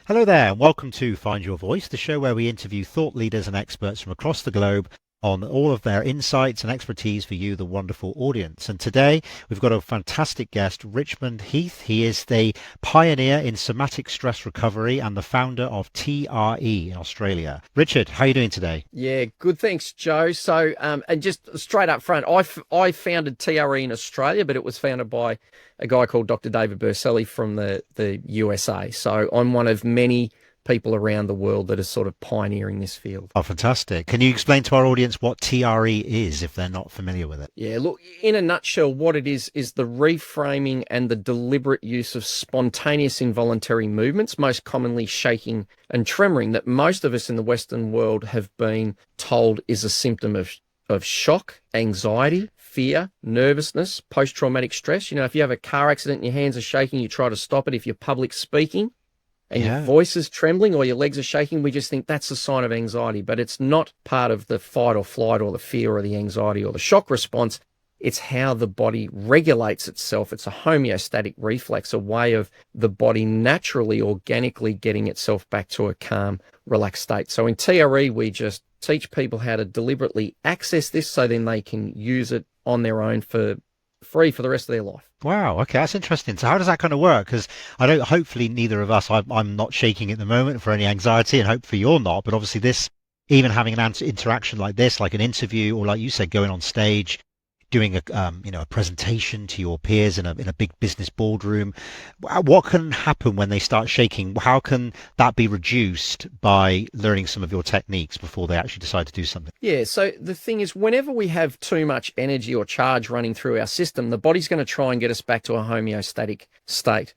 Hello there, and welcome to Find Your Voice, the show where we interview thought leaders and experts from across the globe on all of their insights and expertise for you, the wonderful audience. And today we've got a fantastic guest, Richmond Heath. He is the pioneer in somatic stress recovery and the founder of TRE in Australia. Richard, how are you doing today? Yeah, good. Thanks, Joe. So, and just straight up front, I founded TRE in Australia, but it was founded by a guy called Dr. David Berselli from the USA. So I'm one of many people around the world that are sort of pioneering this field. Oh, fantastic. Can you explain to our audience what TRE is if they're not familiar with it? Yeah, look, in a nutshell, what it is the reframing and the deliberate use of spontaneous involuntary movements, most commonly shaking and tremoring, that most of us in the Western world have been told is a symptom of shock, anxiety, fear, nervousness, post-traumatic stress. You know, if you have a car accident and your hands are shaking, you try to stop it. If you're public speaking and your voice is trembling or your legs are shaking, we just think that's a sign of anxiety. But it's not part of the fight or flight or the fear or the anxiety or the shock response. It's how the body regulates itself. It's a homeostatic reflex, a way of the body naturally, organically getting itself back to a calm, relaxed state. So in TRE, we just teach people how to deliberately access this so then they can use it on their own for free for the rest of their life. Wow. Okay, that's interesting. So how does that kind of work? Because I don't, hopefully neither of us, I'm not shaking at the moment for any anxiety, and hopefully you're not. But obviously this, even having an interaction like this, like an interview, or like you said, going on stage, doing a presentation to your peers in a big business boardroom, what can happen when they start shaking? How can that be reduced by learning some of your techniques before they actually decide to do something? Yeah, so the thing is, whenever we have too much energy or charge running through our system, the body's going to try and get us back to a homeostatic state.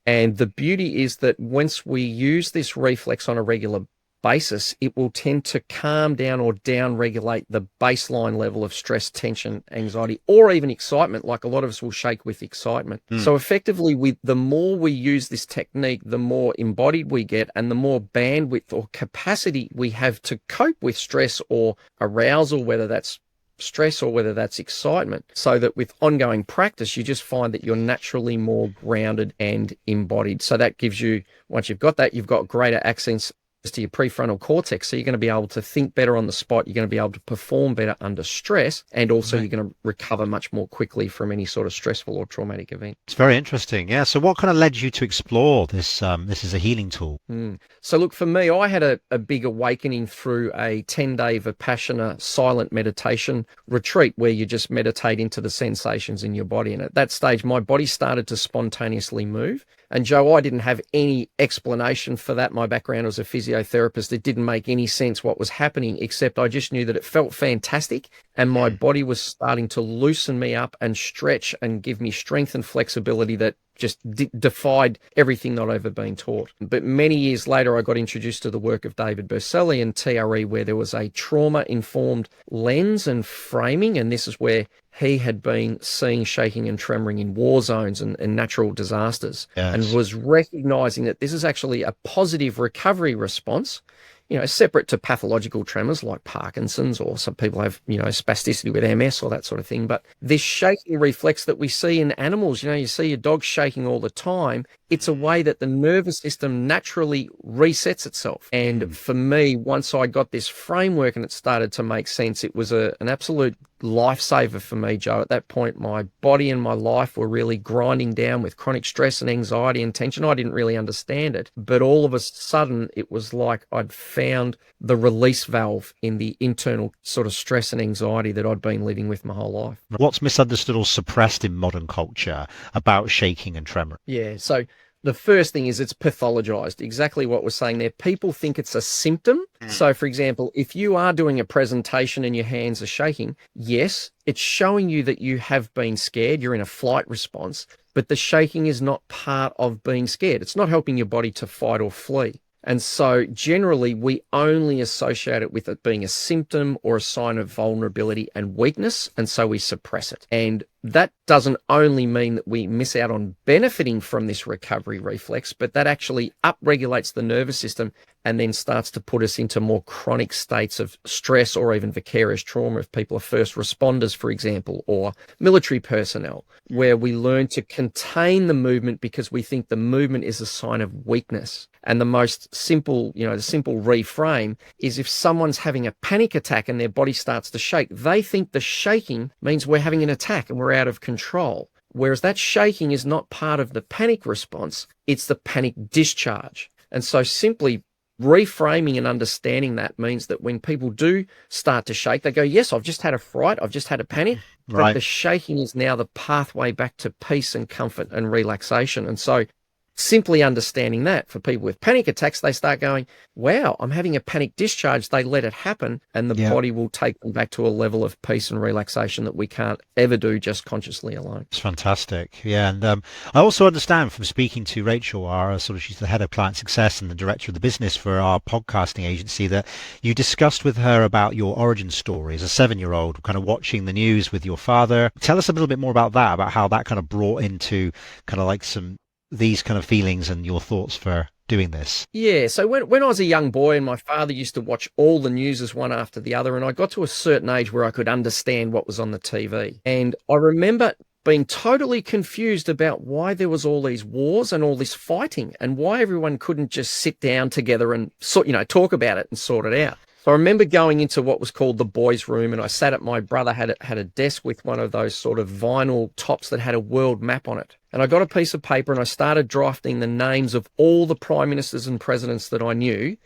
And the beauty is that once we use this reflex on a regular basis, it will tend to calm down or down regulate the baseline level of stress, tension, anxiety, or even excitement. Like a lot of us will shake with excitement. So effectively, the more we use this technique, the more embodied we get and the more bandwidth or capacity we have to cope with stress or arousal, whether that's stress or whether that's excitement, so that with ongoing practice, you just find that you're naturally more grounded and embodied. So that gives you, once you've got that, you've got greater access to your prefrontal cortex. So you're going to be able to think better on the spot. You're going to be able to perform better under stress. And also you're going to recover much more quickly from any sort of stressful or traumatic event. It's very interesting. Yeah. So what kind of led you to explore this? This is a healing tool. So look, for me, I had a big awakening through a 10-day Vipassana silent meditation retreat where you just meditate into the sensations in your body. And at that stage, my body started to spontaneously move. And Joe, I didn't have any explanation for that. My background was a physiotherapist. It didn't make any sense what was happening, except I just knew that it felt fantastic and my body was starting to loosen me up and stretch and give me strength and flexibility that just defied everything that I've ever been taught. But many years later, I got introduced to the work of David Berselli and TRE, where there was a trauma-informed lens and framing, and this is where he had been seeing shaking and tremoring in war zones and natural disasters, and was recognizing that this is actually a positive recovery response, you know, separate to pathological tremors like Parkinson's, or some people have, you know, spasticity with MS or that sort of thing. But this shaking reflex that we see in animals, you know, you see your dog shaking all the time. It's a way that the nervous system naturally resets itself. And for me, once I got this framework and it started to make sense, it was an absolute lifesaver for me, Joe. At that point, my body and my life were really grinding down with chronic stress and anxiety and tension. I didn't really understand it, but all of a sudden it was like I'd found the release valve in the internal sort of stress and anxiety that I'd been living with my whole life. What's misunderstood or suppressed in modern culture about shaking and tremor? Yeah, so the first thing is it's pathologized. Exactly what we're saying there. People think it's a symptom. So, for example, if you are doing a presentation and your hands are shaking, yes, it's showing you that you have been scared. You're in a flight response, but the shaking is not part of being scared. It's not helping your body to fight or flee. And so generally we only associate it with it being a symptom or a sign of vulnerability and weakness. And so we suppress it. And that doesn't only mean that we miss out on benefiting from this recovery reflex, but that actually upregulates the nervous system and then starts to put us into more chronic states of stress or even vicarious trauma if people are first responders, for example, or military personnel, where we learn to contain the movement because we think the movement is a sign of weakness. And the most simple, the simple reframe is if someone's having a panic attack and their body starts to shake, they think the shaking means we're having an attack and we're out of control. Whereas that shaking is not part of the panic response, it's the panic discharge. And so simply reframing and understanding that means that when people do start to shake, they go, yes, I've just had a fright, I've just had a panic, Right. but the shaking is now the pathway back to peace and comfort and relaxation. And so simply understanding that for people with panic attacks, they start going, wow, I'm having a panic discharge. They let it happen and the body will take them back to a level of peace and relaxation that we can't ever do just consciously alone. It's fantastic. Yeah. And I also understand from speaking to Rachel, she's the head of client success and the director of the business for our podcasting agency, that you discussed with her about your origin story as a 7-year-old, kind of watching the news with your father. Tell us a little bit more about that, about how that kind of brought into kind of like these kind of feelings and your thoughts for doing this. Yeah, so when I was a young boy and my father used to watch all the newses one after the other, and I got to a certain age where I could understand what was on the TV. And I remember being totally confused about why there was all these wars and all this fighting and why everyone couldn't just sit down together and talk about it and sort it out. So I remember going into what was called the boys' room, and I sat at my brother had a desk with one of those sort of vinyl tops that had a world map on it. And I got a piece of paper and I started drafting the names of all the prime ministers and presidents that I knew,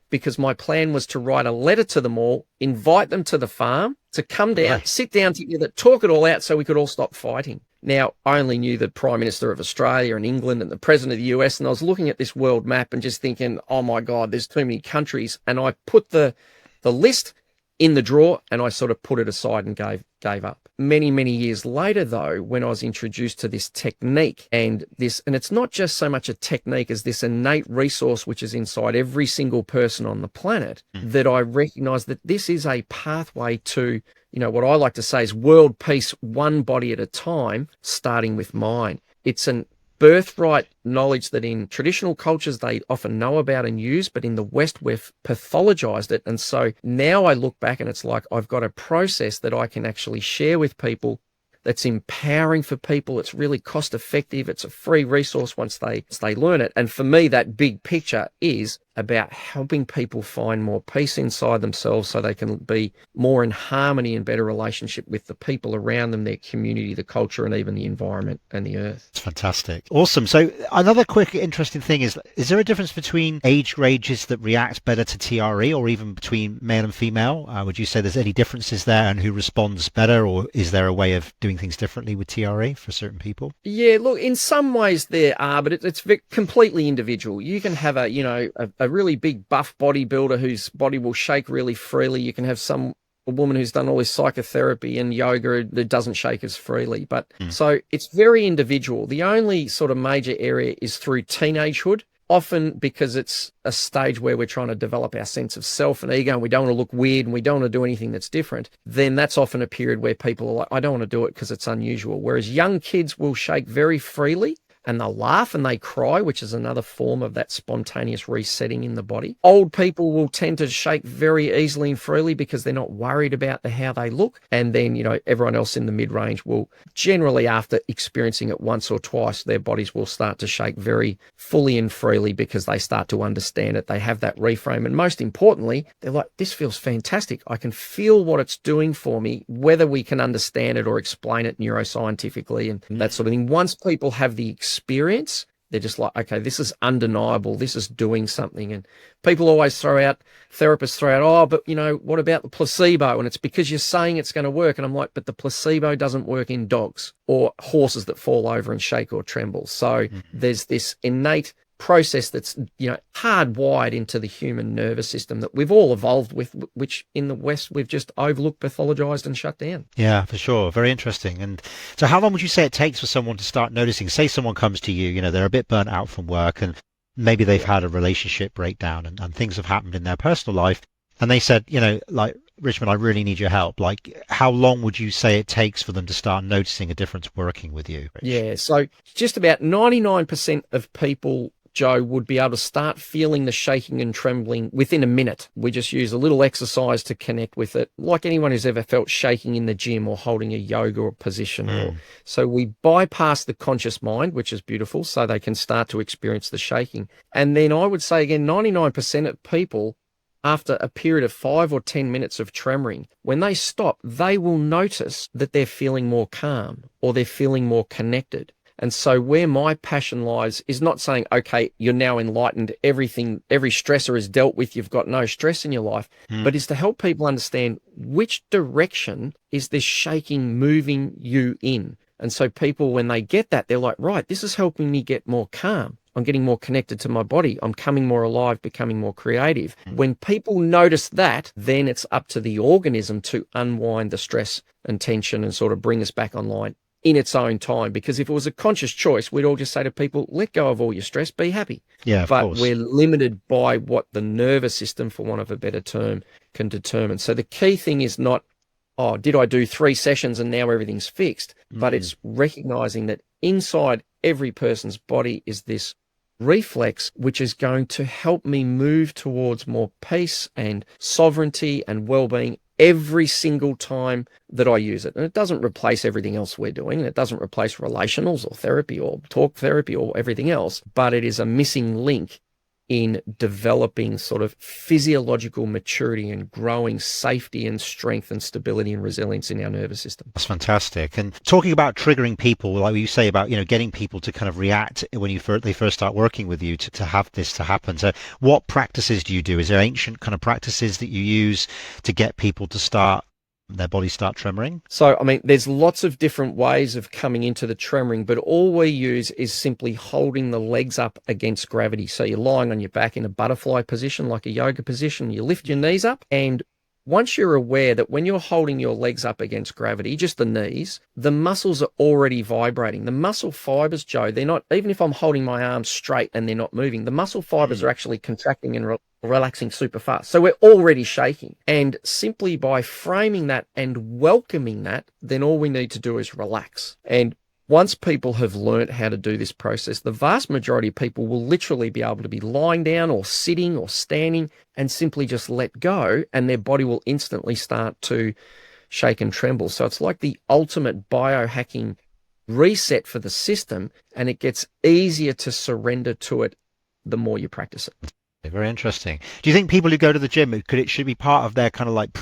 because my plan was to write a letter to them all, invite them to the farm to come down, Right. sit down together, talk it all out so we could all stop fighting. Now, I only knew the Prime Minister of Australia and England and the President of the US, and I was looking at this world map and just thinking, oh my God, there's too many countries. And I put the list in the drawer and I sort of put it aside and gave up. Many, many years later, though, when I was introduced to this technique and it's not just so much a technique as this innate resource which is inside every single person on the planet, that I recognized that this is a pathway to, what I like to say is world peace, one body at a time, starting with mind. It's an birthright knowledge that in traditional cultures they often know about and use, but in the West we've pathologized it. And so now I look back and it's like I've got a process that I can actually share with people that's empowering for people. It's really cost effective. It's a free resource once they learn it. And for me, that big picture is about helping people find more peace inside themselves so they can be more in harmony and better relationship with the people around them, their community, the culture, and even the environment and the earth. It's fantastic. Awesome. So another quick interesting thing is there a difference between age ranges that react better to TRE or even between male and female? Would you say there's any differences there and who responds better, or is there a way of doing things differently with TRE for certain people? Yeah, look, in some ways there are, but it's completely individual. You can have a really big buff bodybuilder whose body will shake really freely. You can have a woman who's done all this psychotherapy and yoga that doesn't shake as freely. But so it's very individual. The only sort of major area is through teenagehood, often because it's a stage where we're trying to develop our sense of self and ego and we don't want to look weird and we don't want to do anything that's different. Then that's often a period where people are like, I don't want to do it because it's unusual. Whereas young kids will shake very freely and they'll laugh and they cry, which is another form of that spontaneous resetting in the body. Old people will tend to shake very easily and freely because they're not worried about how they look. And then, everyone else in the mid-range will generally, after experiencing it once or twice, their bodies will start to shake very fully and freely because they start to understand it. They have that reframe. And most importantly, they're like, this feels fantastic. I can feel what it's doing for me, whether we can understand it or explain it neuroscientifically and that sort of thing. Once people have the experience, they're just like, okay, this is undeniable. This is doing something. And people always therapists throw out, oh, but what about the placebo? And it's because you're saying it's going to work. And I'm like, but the placebo doesn't work in dogs or horses that fall over and shake or tremble. So there's this innate process that's hardwired into the human nervous system that we've all evolved with, which in the West we've just overlooked, pathologized and shut down. Yeah, for sure. Very interesting. And so how long would you say it takes for someone to start noticing? Say someone comes to you, they're a bit burnt out from work and maybe they've had a relationship breakdown and things have happened in their personal life, and they said, like, Richmond, I really need your help. Like, how long would you say it takes for them to start noticing a difference working with you, Rich? Yeah, so just about 99% of people, Joe, would be able to start feeling the shaking and trembling within a minute. We just use a little exercise to connect with it, like anyone who's ever felt shaking in the gym or holding a yoga position. So we bypass the conscious mind, which is beautiful, so they can start to experience the shaking. And then I would say again, 99% of people, after a period of 5 or 10 minutes of tremoring, when they stop, they will notice that they're feeling more calm or they're feeling more connected. And so where my passion lies is not saying, okay, you're now enlightened, everything, every stressor is dealt with, you've got no stress in your life, but is to help people understand which direction is this shaking moving you in. And so people, when they get that, they're like, right, this is helping me get more calm. I'm getting more connected to my body. I'm coming more alive, becoming more creative. When people notice that, then it's up to the organism to unwind the stress and tension and sort of bring us back online in its own time. Because if it was a conscious choice, we'd all just say to people, let go of all your stress, be happy. Yeah, of but course. We're limited by what the nervous system, for want of a better term, can determine. So the key thing is not, oh, did I do 3 sessions and now everything's fixed? But it's recognizing that inside every person's body is this reflex, which is going to help me move towards more peace and sovereignty and well-being every single time that I use it. And it doesn't replace everything else we're doing. It doesn't replace relationals or therapy or talk therapy or everything else, but it is a missing link in developing sort of physiological maturity and growing safety and strength and stability and resilience in our nervous system. That's fantastic. And talking about triggering people, like you say about, getting people to kind of react when they first start working with you to have this to happen. So what practices do you do? Is there ancient kind of practices that you use to get people to their bodies start tremoring? So, I mean, there's lots of different ways of coming into the tremoring, but all we use is simply holding the legs up against gravity. So you're lying on your back in a butterfly position, like a yoga position. You lift your knees up, and once you're aware that when you're holding your legs up against gravity, just the knees, the muscles are already vibrating. The muscle fibers, Joe, they're not, even if I'm holding my arms straight and they're not moving, the muscle fibers are actually contracting and relaxing super fast. So we're already shaking. And simply by framing that and welcoming that, then all we need to do is relax. And once people have learnt how to do this process, the vast majority of people will literally be able to be lying down or sitting or standing and simply just let go, and their body will instantly start to shake and tremble. So it's like the ultimate biohacking reset for the system, and it gets easier to surrender to it the more you practice it. Very interesting. Do you think people who go to the gym, it should be part of their kind of like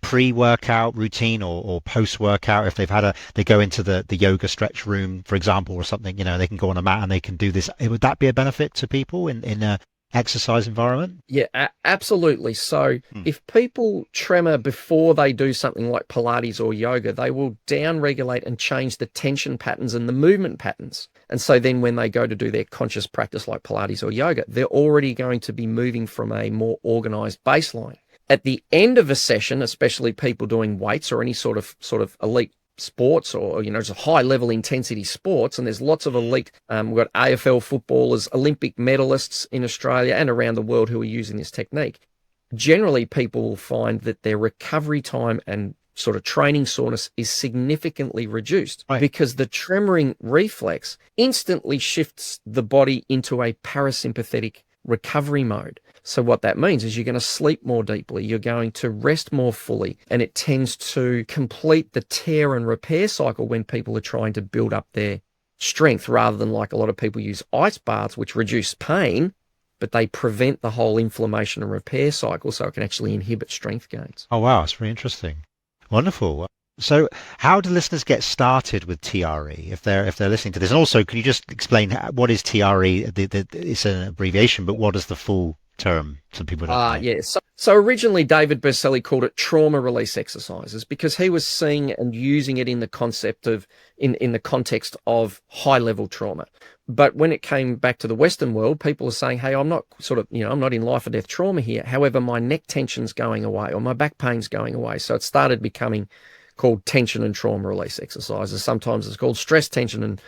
pre-workout routine or post-workout? If they go into the yoga stretch room, for example, or something, they can go on a mat and they can do this. Would that be a benefit to people in a exercise environment? Yeah, absolutely. So if people tremor before they do something like Pilates or yoga, they will down-regulate and change the tension patterns and the movement patterns. And so then when they go to do their conscious practice like Pilates or yoga, they're already going to be moving from a more organized baseline. At the end of a session, especially people doing weights or any sort of elite sports or, it's a high level intensity sports, and there's lots of elite, we've got AFL footballers, Olympic medalists in Australia and around the world who are using this technique. Generally, people will find that their recovery time and sort of training soreness is significantly reduced because the tremoring reflex instantly shifts the body into a parasympathetic recovery mode. So what that means is you're going to sleep more deeply, you're going to rest more fully, and it tends to complete the tear and repair cycle when people are trying to build up their strength, rather than like a lot of people use ice baths, which reduce pain, but they prevent the whole inflammation and repair cycle, so it can actually inhibit strength gains. Oh, wow. That's very interesting. Wonderful. So how do listeners get started with TRE if they're listening to this? And also, can you just explain what is TRE? It's an abbreviation, but what is the full term to people don't know? Yeah. So originally David Berceli called it trauma release exercises because he was seeing and using it in the concept of in the context of high level trauma. But when it came back to the Western world, people are saying, hey, I'm not I'm not in life or death trauma here. However, my neck tension's going away or my back pain's going away. So it started becoming called tension and trauma release exercises. Sometimes it's called stress tension, and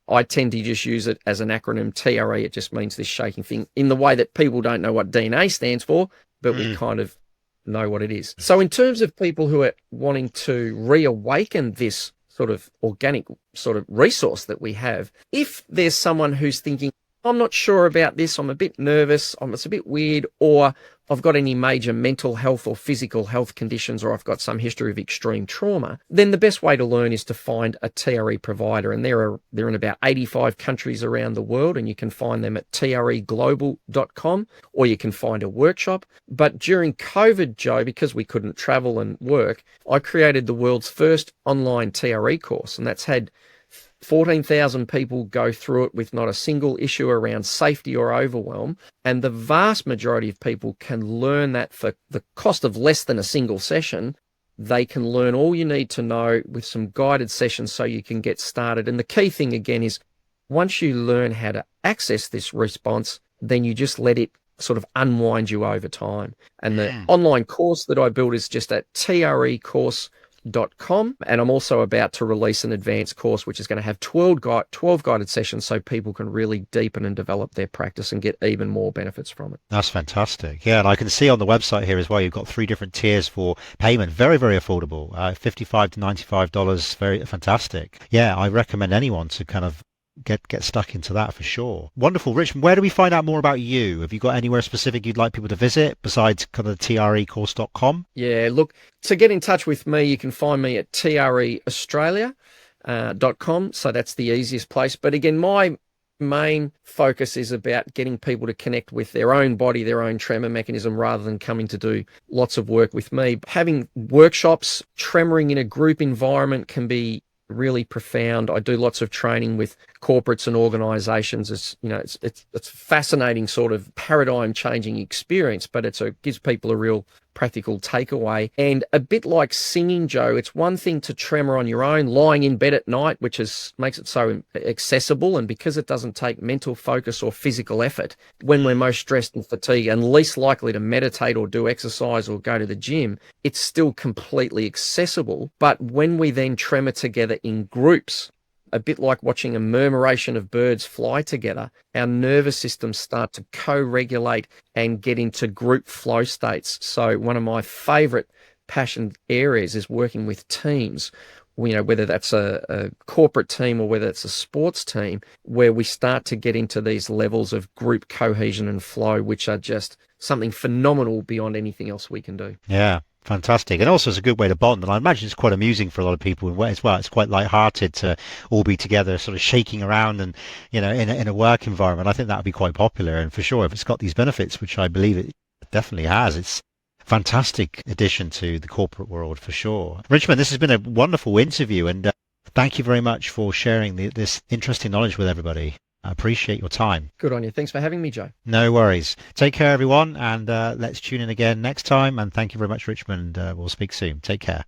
I tend to just use it as an acronym, TRE. It just means this shaking thing in the way that people don't know what DNA stands for, but we kind of know what it is. So in terms of people who are wanting to reawaken this sort of organic sort of resource that we have, if there's someone who's thinking, I'm not sure about this, I'm a bit nervous, it's a bit weird, or I've got any major mental health or physical health conditions, or I've got some history of extreme trauma, then the best way to learn is to find a TRE provider. And they're in about 85 countries around the world, and you can find them at treglobal.com, or you can find a workshop. But during COVID, Joe, because we couldn't travel and work, I created the world's first online TRE course, and that's had 14,000 people go through it with not a single issue around safety or overwhelm. And the vast majority of people can learn that for the cost of less than a single session. They can learn all you need to know with some guided sessions so you can get started. And the key thing again is once you learn how to access this response, then you just let it sort of unwind you over time. And the online course that I built is just at trecourse.com, and I'm also about to release an advanced course which is going to have 12 guided sessions so people can really deepen and develop their practice and get even more benefits from it. That's fantastic. Yeah, and I can see on the website here as well, you've got 3 different tiers for payment. Very, very affordable. $55 to $95. Very fantastic. Yeah, I recommend anyone to kind of get stuck into that for sure. Wonderful. Richmond, where do we find out more about you? Have you got anywhere specific you'd like people to visit besides kind of trecourse.com? Yeah, look, to get in touch with me, you can find me at TRE Australia.com. So that's the easiest place. But again, my main focus is about getting people to connect with their own body, their own tremor mechanism, rather than coming to do lots of work with me. Having workshops, tremoring in a group environment can be really profound. I do lots of training with corporates and organizations. It's a fascinating sort of paradigm changing experience, but it gives people a real practical takeaway. And a bit like singing, Joe, it's one thing to tremor on your own, lying in bed at night, which makes it so accessible. And because it doesn't take mental focus or physical effort, when we're most stressed and fatigued and least likely to meditate or do exercise or go to the gym, it's still completely accessible. But when we then tremor together in groups, a bit like watching a murmuration of birds fly together, our nervous systems start to co-regulate and get into group flow states. So one of my favorite passion areas is working with teams, whether that's a corporate team or whether it's a sports team, where we start to get into these levels of group cohesion and flow, which are just something phenomenal beyond anything else we can do. Yeah. Fantastic. And also it's a good way to bond. And I imagine it's quite amusing for a lot of people as well. It's quite light-hearted to all be together, sort of shaking around and, in a work environment. I think that would be quite popular. And for sure, if it's got these benefits, which I believe it definitely has, it's a fantastic addition to the corporate world for sure. Richmond, this has been a wonderful interview. And thank you very much for sharing this interesting knowledge with everybody. I appreciate your time. Good on you. Thanks for having me, Joe. No worries. Take care, everyone, and let's tune in again next time. And thank you very much, Richmond. We'll speak soon. Take care.